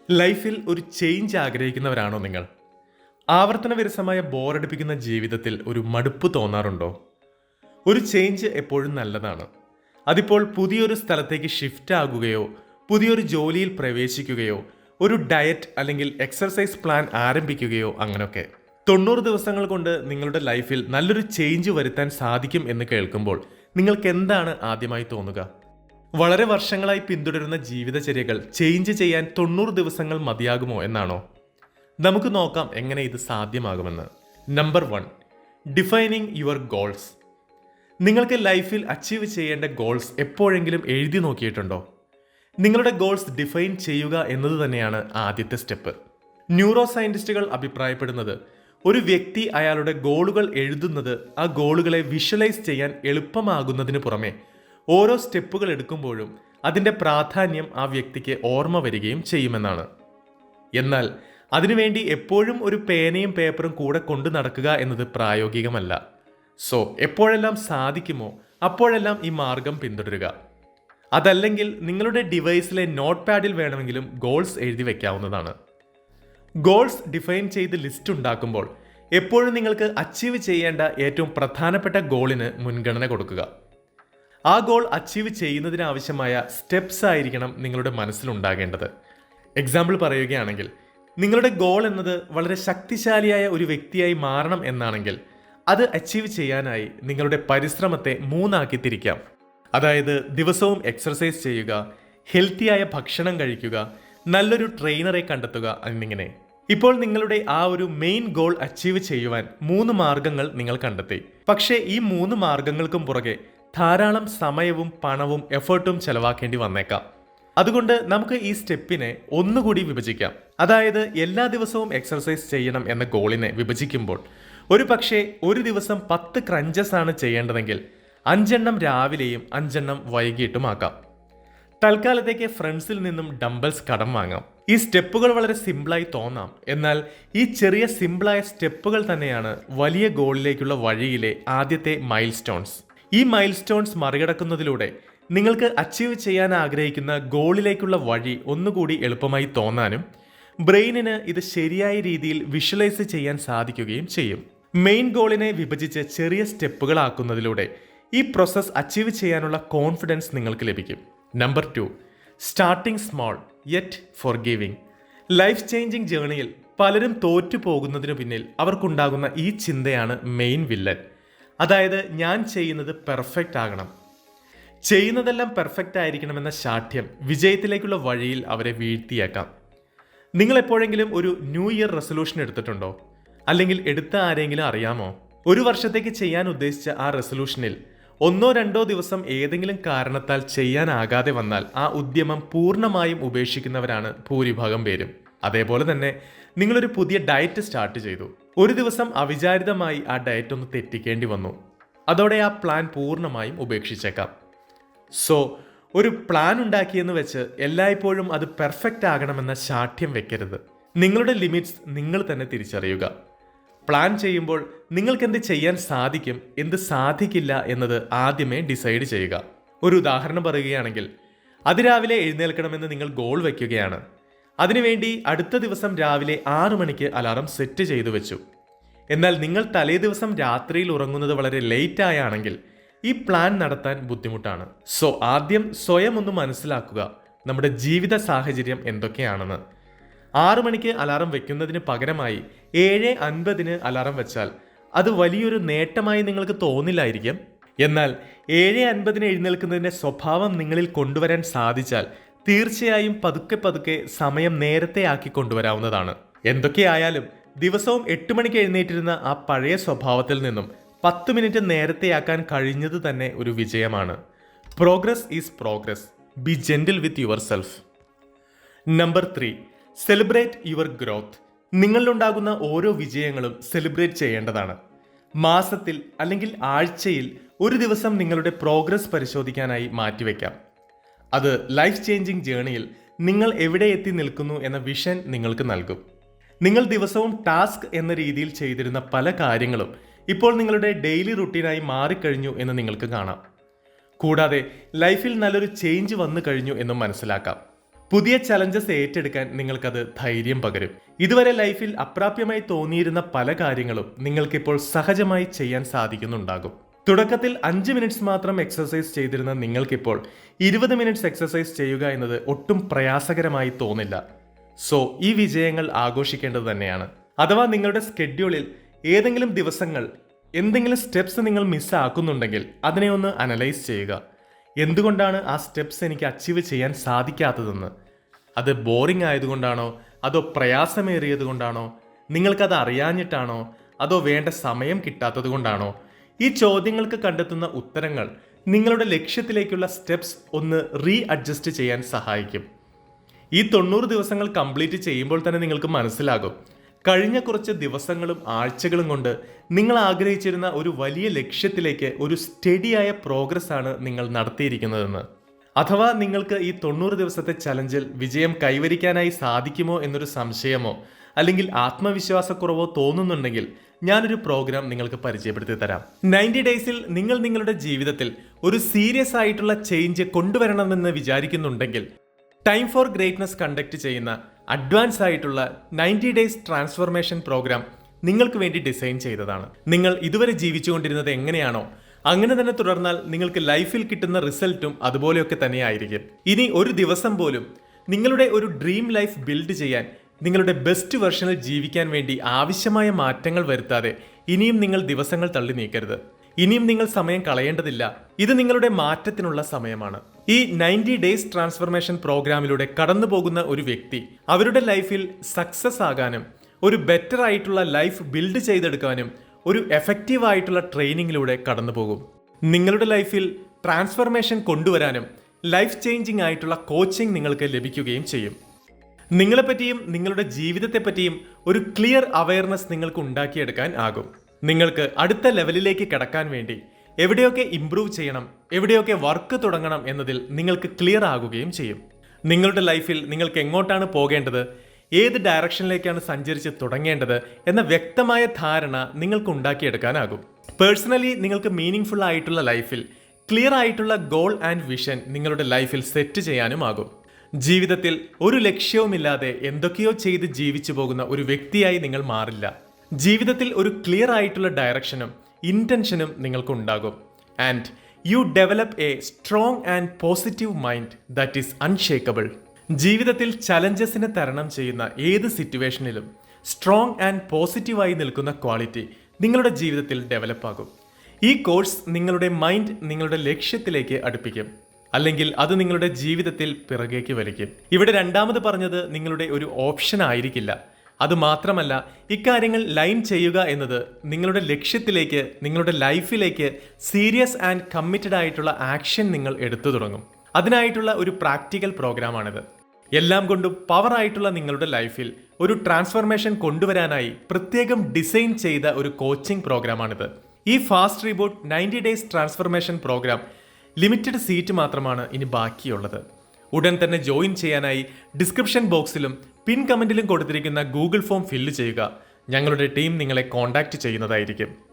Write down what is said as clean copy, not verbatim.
ലൈഫിൽ ഒരു ചേഞ്ച് ആഗ്രഹിക്കുന്നവരാണോ നിങ്ങൾ? ആവർത്തന വിരസമായ ബോറടിപ്പിക്കുന്ന ജീവിതത്തിൽ ഒരു മടുപ്പ് തോന്നാറുണ്ടോ? ഒരു ചേഞ്ച് എപ്പോഴും നല്ലതാണ്. അതിപ്പോൾ പുതിയൊരു സ്ഥലത്തേക്ക് ഷിഫ്റ്റ് ആകുകയോ പുതിയൊരു ജോലിയിൽ പ്രവേശിക്കുകയോ ഒരു ഡയറ്റ് അല്ലെങ്കിൽ എക്സർസൈസ് പ്ലാൻ ആരംഭിക്കുകയോ അങ്ങനെയൊക്കെ. 90 ദിവസങ്ങൾ കൊണ്ട് നിങ്ങളുടെ ലൈഫിൽ നല്ലൊരു ചേഞ്ച് വരുത്താൻ സാധിക്കും എന്ന് കേൾക്കുമ്പോൾ നിങ്ങൾക്ക് എന്താണ് ആദ്യമായി തോന്നുക? വളരെ വർഷങ്ങളായി പിന്തുടരുന്ന ജീവിതചര്യകൾ ചേഞ്ച് ചെയ്യാൻ 90 ദിവസങ്ങൾ മതിയാകുമോ എന്നാണോ? നമുക്ക് നോക്കാം എങ്ങനെ ഇത് സാധ്യമാകുമെന്ന്. Number 1, defining your goals. നിങ്ങൾക്ക് ലൈഫിൽ അച്ചീവ് ചെയ്യേണ്ട ഗോൾസ് എപ്പോഴെങ്കിലും എഴുതി നോക്കിയിട്ടുണ്ടോ? നിങ്ങളുടെ ഗോൾസ് ഡിഫൈൻ ചെയ്യുക എന്നത് തന്നെയാണ് ആദ്യത്തെ സ്റ്റെപ്പ്. ന്യൂറോ സയന്റിസ്റ്റുകൾ അഭിപ്രായപ്പെടുന്നത് ഒരു വ്യക്തി അയാളുടെ ഗോളുകൾ എഴുതുന്നത് ആ ഗോളുകളെ വിഷ്വലൈസ് ചെയ്യാൻ എളുപ്പമാകുന്നതിന് പുറമെ ഓരോ സ്റ്റെപ്പുകൾ എടുക്കുമ്പോഴും അതിൻ്റെ പ്രാധാന്യം ആ വ്യക്തിക്ക് ഓർമ്മ വരികയും ചെയ്യുമെന്നാണ്. എന്നാൽ അതിനുവേണ്ടി എപ്പോഴും ഒരു പേനയും പേപ്പറും കൂടെ കൊണ്ടു നടക്കുക എന്നത് പ്രായോഗികമല്ല. സോ എപ്പോഴെല്ലാം സാധിക്കുമോ അപ്പോഴെല്ലാം ഈ മാർഗം പിന്തുടരുക. അതല്ലെങ്കിൽ നിങ്ങളുടെ ഡിവൈസിലെ നോട്ട് പാഡിൽ വേണമെങ്കിലും ഗോൾസ് എഴുതി വയ്ക്കാവുന്നതാണ്. ഗോൾസ് ഡിഫൈൻ ചെയ്ത് ലിസ്റ്റ് ഉണ്ടാക്കുമ്പോൾ എപ്പോഴും നിങ്ങൾക്ക് അച്ചീവ് ചെയ്യേണ്ട ഏറ്റവും പ്രധാനപ്പെട്ട ഗോളിന് മുൻഗണന കൊടുക്കുക. ആ ഗോൾ അച്ചീവ് ചെയ്യുന്നതിനാവശ്യമായ സ്റ്റെപ്സ് ആയിരിക്കണം നിങ്ങളുടെ മനസ്സിലുണ്ടാകേണ്ടത്. എക്സാമ്പിൾ പറയുകയാണെങ്കിൽ, നിങ്ങളുടെ ഗോൾ എന്നത് വളരെ ശക്തിശാലിയായ ഒരു വ്യക്തിയായി മാറണം എന്നാണെങ്കിൽ അത് അച്ചീവ് ചെയ്യാനായി നിങ്ങളുടെ പരിശ്രമത്തെ 3 ആക്കി തിരിക്കാം. അതായത് ദിവസവും എക്സർസൈസ് ചെയ്യുക, ഹെൽത്തിയായ ഭക്ഷണം കഴിക്കുക, നല്ലൊരു ട്രെയിനറെ കണ്ടെത്തുക എന്നിങ്ങനെ. ഇപ്പോൾ നിങ്ങളുടെ ആ ഒരു മെയിൻ ഗോൾ അച്ചീവ് ചെയ്യുവാൻ 3 മാർഗങ്ങൾ നിങ്ങൾ കണ്ടെത്തി. പക്ഷേ ഈ 3 മാർഗങ്ങൾക്കും പുറകെ ധാരാളം സമയവും പണവും എഫേർട്ടും ചെലവാക്കേണ്ടി വന്നേക്കാം. അതുകൊണ്ട് നമുക്ക് ഈ സ്റ്റെപ്പിനെ ഒന്നുകൂടി വിഭജിക്കാം. അതായത് എല്ലാ ദിവസവും എക്സർസൈസ് ചെയ്യണം എന്ന ഗോളിനെ വിഭജിക്കുമ്പോൾ ഒരു പക്ഷേ ഒരു ദിവസം 10 ക്രഞ്ചസ് ആണ് ചെയ്യേണ്ടതെങ്കിൽ 5 എണ്ണം രാവിലെയും 5 എണ്ണം വൈകിട്ടും ആക്കാം. തൽക്കാലത്തേക്ക് ഫ്രണ്ട്സിൽ നിന്നും ഡംബൽസ് കടം വാങ്ങാം. ഈ സ്റ്റെപ്പുകൾ വളരെ സിമ്പിളായി തോന്നാം, എന്നാൽ ഈ ചെറിയ സിമ്പിളായ സ്റ്റെപ്പുകൾ തന്നെയാണ് വലിയ ഗോളിലേക്കുള്ള വഴിയിലെ ആദ്യത്തെ മൈൽ സ്റ്റോൺസ്. ഈ മൈൽ സ്റ്റോൺസ് മറികടക്കുന്നതിലൂടെ നിങ്ങൾക്ക് അച്ചീവ് ചെയ്യാൻ ആഗ്രഹിക്കുന്ന ഗോളിലേക്കുള്ള വഴി ഒന്നുകൂടി എളുപ്പമായി തോന്നാനും ബ്രെയിനിന് ഇത് ശരിയായ രീതിയിൽ വിഷ്വലൈസ് ചെയ്യാൻ സാധിക്കുകയും ചെയ്യും. മെയിൻ ഗോളിനെ വിഭജിച്ച് ചെറിയ സ്റ്റെപ്പുകളാക്കുന്നതിലൂടെ ഈ പ്രോസസ് അച്ചീവ് ചെയ്യാനുള്ള കോൺഫിഡൻസ് നിങ്ങൾക്ക് ലഭിക്കും. Number 2, starting small yet forgiving. Life changing ജേർണിയിൽ പലരും തോറ്റു പോകുന്നതിനു പിന്നിൽ അവർക്കുണ്ടാകുന്ന ഈ ചിന്തയാണ് മെയിൻ വില്ലൻ. അതായത് ഞാൻ ചെയ്യുന്നത് പെർഫെക്റ്റ് ആകണം, ചെയ്യുന്നതെല്ലാം പെർഫെക്റ്റ് ആയിരിക്കണമെന്ന ശാഠ്യം വിജയത്തിലേക്കുള്ള വഴിയിൽ അവരെ വീഴ്ത്തിയേക്കാം. നിങ്ങൾ എപ്പോഴെങ്കിലും ഒരു ന്യൂ ഇയർ റെസൊല്യൂഷൻ എടുത്തിട്ടുണ്ടോ? അല്ലെങ്കിൽ എടുത്ത ആരെങ്കിലും അറിയാമോ? ഒരു വർഷത്തേക്ക് ചെയ്യാൻ ഉദ്ദേശിച്ച ആ റെസൊല്യൂഷനിൽ 1-2 ദിവസം ഏതെങ്കിലും കാരണത്താൽ ചെയ്യാനാകാതെ വന്നാൽ ആ ഉദ്യമം പൂർണ്ണമായും ഉപേക്ഷിക്കുന്നവരാണ് ഭൂരിഭാഗം പേരും. അതേപോലെ തന്നെ നിങ്ങളൊരു പുതിയ ഡയറ്റ് സ്റ്റാർട്ട് ചെയ്തു. ഒരു ദിവസം അവിചാരിതമായി ആ ഡയറ്റ് ഒന്ന് തെറ്റിക്കേണ്ടി വന്നു. അതോടെ ആ പ്ലാൻ പൂർണ്ണമായും ഉപേക്ഷിച്ചേക്കാം. സോ ഒരു പ്ലാൻ ഉണ്ടാക്കിയെന്ന് വെച്ച് എല്ലായ്പ്പോഴും അത് പെർഫെക്റ്റ് ആകണമെന്ന ശാഠ്യം വെക്കരുത്. നിങ്ങളുടെ ലിമിറ്റ്സ് നിങ്ങൾ തന്നെ തിരിച്ചറിയുക. പ്ലാൻ ചെയ്യുമ്പോൾ നിങ്ങൾക്ക് എന്ത് ചെയ്യാൻ സാധിക്കും, എന്ത് സാധിക്കില്ല എന്നത് ആദ്യമേ ഡിസൈഡ് ചെയ്യുക. ഒരു ഉദാഹരണം പറയുകയാണെങ്കിൽ, അതിരാവിലെ എഴുന്നേൽക്കണമെന്ന് നിങ്ങൾ ഗോൾ വയ്ക്കുകയാണ്. അതിനുവേണ്ടി അടുത്ത ദിവസം രാവിലെ 6 മണിക്ക് അലാറം സെറ്റ് ചെയ്തു വെച്ചു. എന്നാൽ നിങ്ങൾ തലേ ദിവസം രാത്രിയിൽ ഉറങ്ങുന്നത് വളരെ ലേറ്റ് ആയാണെങ്കിൽ ഈ പ്ലാൻ നടത്താൻ ബുദ്ധിമുട്ടാണ്. സോ ആദ്യം സ്വയം ഒന്ന് മനസ്സിലാക്കുക നമ്മുടെ ജീവിത സാഹചര്യം എന്തൊക്കെയാണെന്ന്. 6 മണിക്ക് അലാറം വെക്കുന്നതിന് പകരമായി 7:50 അലാറം വെച്ചാൽ അത് വലിയൊരു നേട്ടമായി നിങ്ങൾക്ക് തോന്നില്ലായിരിക്കും. എന്നാൽ 7:50 എഴുന്നേൽക്കുന്നതിൻ്റെ സ്വഭാവം നിങ്ങളിൽ കൊണ്ടുവരാൻ സാധിച്ചാൽ തീർച്ചയായും പതുക്കെ പതുക്കെ സമയം നേരത്തെ ആക്കി കൊണ്ടുവരാവുന്നതാണ്. എന്തൊക്കെയായാലും ദിവസവും 8 മണിക്ക് എഴുന്നേറ്റിരുന്ന ആ പഴയ സ്വഭാവത്തിൽ നിന്നും 10 മിനിറ്റ് നേരത്തെയാക്കാൻ കഴിഞ്ഞത് തന്നെ ഒരു വിജയമാണ്. Progress is progress. Be gentle with yourself. Number 3, celebrate your growth. നിങ്ങളിലുണ്ടാകുന്ന ഓരോ വിജയങ്ങളും സെലിബ്രേറ്റ് ചെയ്യേണ്ടതാണ്. മാസത്തിൽ അല്ലെങ്കിൽ ആഴ്ചയിൽ ഒരു ദിവസം നിങ്ങളുടെ പ്രോഗ്രസ് പരിശോധിക്കാനായി മാറ്റിവെക്കാം. അത് ലൈഫ് ചേഞ്ചിങ് ജേർണിയിൽ നിങ്ങൾ എവിടെ എത്തി നിൽക്കുന്നു എന്ന വിഷൻ നിങ്ങൾക്ക് നൽകും. നിങ്ങൾ ദിവസവും ടാസ്ക് എന്ന രീതിയിൽ ചെയ്തിരുന്ന പല കാര്യങ്ങളും ഇപ്പോൾ നിങ്ങളുടെ ഡെയിലി റുട്ടീനായി മാറിക്കഴിഞ്ഞു എന്ന് നിങ്ങൾക്ക് കാണാം. കൂടാതെ ലൈഫിൽ നല്ലൊരു ചേഞ്ച് വന്നു കഴിഞ്ഞു എന്നും മനസ്സിലാക്കാം. പുതിയ ചലഞ്ചസ് ഏറ്റെടുക്കാൻ നിങ്ങൾക്കത് ധൈര്യം പകരും. ഇതുവരെ ലൈഫിൽ അപ്രാപ്യമായി തോന്നിയിരുന്ന പല കാര്യങ്ങളും നിങ്ങൾക്കിപ്പോൾ സഹജമായി ചെയ്യാൻ സാധിക്കുന്നുണ്ടാകും. തുടക്കത്തിൽ 5 മിനിറ്റ്സ് മാത്രം എക്സസൈസ് ചെയ്തിരുന്ന നിങ്ങൾക്കിപ്പോൾ 20 മിനിറ്റ്സ് എക്സസൈസ് ചെയ്യുക എന്നത് ഒട്ടും പ്രയാസകരമായി തോന്നില്ല. സോ ഈ വിജയങ്ങൾ ആഘോഷിക്കേണ്ടത് തന്നെയാണ്. അഥവാ നിങ്ങളുടെ സ്കെഡ്യൂളിൽ ഏതെങ്കിലും ദിവസങ്ങൾ എന്തെങ്കിലും സ്റ്റെപ്സ് നിങ്ങൾ മിസ്സാക്കുന്നുണ്ടെങ്കിൽ അതിനെ ഒന്ന് അനലൈസ് ചെയ്യുക. എന്തുകൊണ്ടാണ് ആ സ്റ്റെപ്സ് എനിക്ക് അച്ചീവ് ചെയ്യാൻ സാധിക്കാത്തതെന്ന്? അത് ബോറിംഗ് ആയതുകൊണ്ടാണോ, അതോ പ്രയാസമേറിയത് കൊണ്ടാണോ, നിങ്ങൾക്കത് അറിയാഞ്ഞിട്ടാണോ, അതോ വേണ്ട സമയം കിട്ടാത്തത് കൊണ്ടാണോ? ഈ ചോദ്യങ്ങൾക്ക് കണ്ടെത്തുന്ന ഉത്തരങ്ങൾ നിങ്ങളുടെ ലക്ഷ്യത്തിലേക്കുള്ള സ്റ്റെപ്സ് ഒന്ന് അഡ്ജസ്റ്റ് ചെയ്യാൻ സഹായിക്കും. ഈ 90 ദിവസങ്ങൾ കംപ്ലീറ്റ് ചെയ്യുമ്പോൾ തന്നെ നിങ്ങൾക്ക് മനസ്സിലാകും, കഴിഞ്ഞ കുറച്ച് ദിവസങ്ങളും ആഴ്ചകളും കൊണ്ട് നിങ്ങൾ ആഗ്രഹിച്ചിരുന്ന ഒരു വലിയ ലക്ഷ്യത്തിലേക്ക് ഒരു സ്റ്റഡിയായ പ്രോഗ്രസ് ആണ് നിങ്ങൾ നടത്തിയിരിക്കുന്നതെന്ന്. അഥവാ നിങ്ങൾക്ക് ഈ 90 ദിവസത്തെ ചലഞ്ചിൽ വിജയം കൈവരിക്കാനായി സാധിക്കുമോ എന്നൊരു സംശയമോ അല്ലെങ്കിൽ ആത്മവിശ്വാസക്കുറവോ തോന്നുന്നുണ്ടെങ്കിൽ ഞാനൊരു പ്രോഗ്രാം നിങ്ങൾക്ക് പരിചയപ്പെടുത്തി തരാം. 90 ഡേയ്സിൽ നിങ്ങൾ നിങ്ങളുടെ ജീവിതത്തിൽ ഒരു സീരിയസ് ആയിട്ടുള്ള ചേഞ്ച് കൊണ്ടുവരണമെന്ന് വിചാരിക്കുന്നുണ്ടെങ്കിൽ ടൈം ഫോർ ഗ്രേറ്റ്നസ് കണ്ടക്ട് ചെയ്യുന്ന അഡ്വാൻസ് ആയിട്ടുള്ള 90 ഡേയ്സ് ട്രാൻസ്ഫോർമേഷൻ പ്രോഗ്രാം നിങ്ങൾക്ക് വേണ്ടി ഡിസൈൻ ചെയ്തതാണ്. നിങ്ങൾ ഇതുവരെ ജീവിച്ചുകൊണ്ടിരുന്നത് എങ്ങനെയാണോ അങ്ങനെ തന്നെ തുടർന്നാൽ നിങ്ങൾക്ക് ലൈഫിൽ കിട്ടുന്ന റിസൾട്ടും അതുപോലെയൊക്കെ തന്നെയായിരിക്കും. ഇനി ഒരു ദിവസം പോലും നിങ്ങളുടെ ഒരു ഡ്രീം ലൈഫ് ബിൽഡ് ചെയ്യാൻ, നിങ്ങളുടെ ബെസ്റ്റ് വെർഷനിൽ ജീവിക്കാൻ വേണ്ടി ആവശ്യമായ മാറ്റങ്ങൾ വരുത്താതെ ഇനിയും നിങ്ങൾ ദിവസങ്ങൾ തള്ളി നീക്കരുത്. ഇനിയും നിങ്ങൾ സമയം കളയേണ്ടതില്ല. ഇത് നിങ്ങളുടെ മാറ്റത്തിനുള്ള സമയമാണ്. ഈ 90 ഡേയ്സ് ട്രാൻസ്ഫോർമേഷൻ പ്രോഗ്രാമിലൂടെ കടന്നു പോകുന്ന ഒരു വ്യക്തി അവരുടെ ലൈഫിൽ സക്സസ് ആകാനും ഒരു ബെറ്റർ ആയിട്ടുള്ള ലൈഫ് ബിൽഡ് ചെയ്തെടുക്കാനും ഒരു എഫക്റ്റീവ് ആയിട്ടുള്ള ട്രെയിനിങ്ങിലൂടെ കടന്നു പോകും. നിങ്ങളുടെ ലൈഫിൽ ട്രാൻസ്ഫോർമേഷൻ കൊണ്ടുവരാനും ലൈഫ് ചേഞ്ചിങ് ആയിട്ടുള്ള കോച്ചിങ് നിങ്ങൾക്ക് ലഭിക്കുകയും ചെയ്യും. നിങ്ങളെപ്പറ്റിയും നിങ്ങളുടെ ജീവിതത്തെപ്പറ്റിയും ഒരു ക്ലിയർ അവയർനെസ് നിങ്ങൾക്ക് ഉണ്ടാക്കിയെടുക്കാൻ ആകും. നിങ്ങൾക്ക് അടുത്ത ലെവലിലേക്ക് കടക്കാൻ വേണ്ടി എവിടെയൊക്കെ ഇംപ്രൂവ് ചെയ്യണം, എവിടെയൊക്കെ വർക്ക് തുടങ്ങണം എന്നതിൽ നിങ്ങൾക്ക് ക്ലിയർ ആകുകയും ചെയ്യും. നിങ്ങളുടെ ലൈഫിൽ നിങ്ങൾക്ക് എങ്ങോട്ടാണ് പോകേണ്ടത്, ഏത് ഡയറക്ഷനിലേക്കാണ് സഞ്ചരിച്ച് തുടങ്ങേണ്ടത് എന്ന വ്യക്തമായ ധാരണ നിങ്ങൾക്ക് ഉണ്ടാക്കിയെടുക്കാനാകും. പേഴ്സണലി നിങ്ങൾക്ക് മീനിങ് ഫുൾ ആയിട്ടുള്ള ലൈഫിൽ ക്ലിയർ ആയിട്ടുള്ള ഗോൾ ആൻഡ് വിഷൻ നിങ്ങളുടെ ലൈഫിൽ സെറ്റ് ചെയ്യാനുമാകും. ജീവിതത്തിൽ ഒരു ലക്ഷ്യവുമില്ലാതെ എന്തൊക്കെയോ ചെയ്ത് ജീവിച്ചു പോകുന്ന ഒരു വ്യക്തിയായി നിങ്ങൾ മാറില്ല. ജീവിതത്തിൽ ഒരു ക്ലിയർ ആയിട്ടുള്ള ഡയറക്ഷനും ഇന്റൻഷനും നിങ്ങൾക്കുണ്ടാകും. And you develop a strong and positive mind that is unshakable. ജീവിതത്തിൽ ചലഞ്ചസിനെ തരണം ചെയ്യുന്ന ഏത് സിറ്റുവേഷനിലും സ്ട്രോങ് ആൻഡ് പോസിറ്റീവായി നിൽക്കുന്ന ക്വാളിറ്റി നിങ്ങളുടെ ജീവിതത്തിൽ ഡെവലപ്പ് ആകും. ഈ കോഴ്സ് നിങ്ങളുടെ മൈൻഡ് നിങ്ങളുടെ ലക്ഷ്യത്തിലേക്ക് അടുപ്പിക്കും, അല്ലെങ്കിൽ അത് നിങ്ങളുടെ ജീവിതത്തിൽ പിറകേക്ക് വലിക്കും. ഇവിടെ രണ്ടാമത് പറഞ്ഞത് നിങ്ങളുടെ ഒരു ഓപ്ഷൻ ആയിരിക്കില്ല. അതുമാത്രമല്ല, ഇക്കാര്യങ്ങൾ ലൈൻ ചെയ്യുക എന്നത് നിങ്ങളുടെ ലക്ഷ്യത്തിലേക്ക്, നിങ്ങളുടെ ലൈഫിലേക്ക് സീരിയസ് ആൻഡ് കമ്മിറ്റഡ് ആയിട്ടുള്ള ആക്ഷൻ നിങ്ങൾ എടുത്തു തുടങ്ങും. അതിനായിട്ടുള്ള ഒരു പ്രാക്ടിക്കൽ പ്രോഗ്രാമാണിത്. എല്ലാം കൊണ്ടും പവർ ആയിട്ടുള്ള നിങ്ങളുടെ ലൈഫിൽ ഒരു ട്രാൻസ്ഫോർമേഷൻ കൊണ്ടുവരാനായി പ്രത്യേകം ഡിസൈൻ ചെയ്ത ഒരു കോച്ചിങ് പ്രോഗ്രാമാണിത്. ഈ fast reboot 90 days transformation programme limited seat മാത്രമാണ് ഇനി ബാക്കിയുള്ളത്. ഉടൻ തന്നെ ജോയിൻ ചെയ്യാനായി ഡിസ്ക്രിപ്ഷൻ ബോക്സിലും പിൻ കമന്റിലും കൊടുത്തിരിക്കുന്ന ഗൂഗിൾ ഫോം ഫില്ല് ചെയ്യുക. ഞങ്ങളുടെ ടീം നിങ്ങളെ കോൺടാക്ട് ചെയ്യുന്നതായിരിക്കും.